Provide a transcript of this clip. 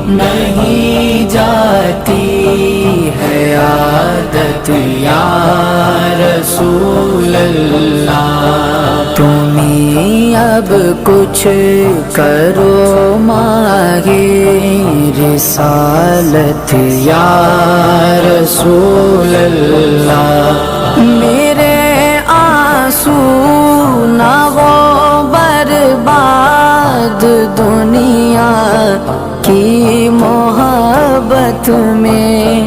نہیں جاتی ہے عادت یا رسول اللہ، تمہیں اب کچھ کرو ماہی رسالت یا رسول اللہ، میرے آنسو نہ وہ برباد دنیا کی محبت میں،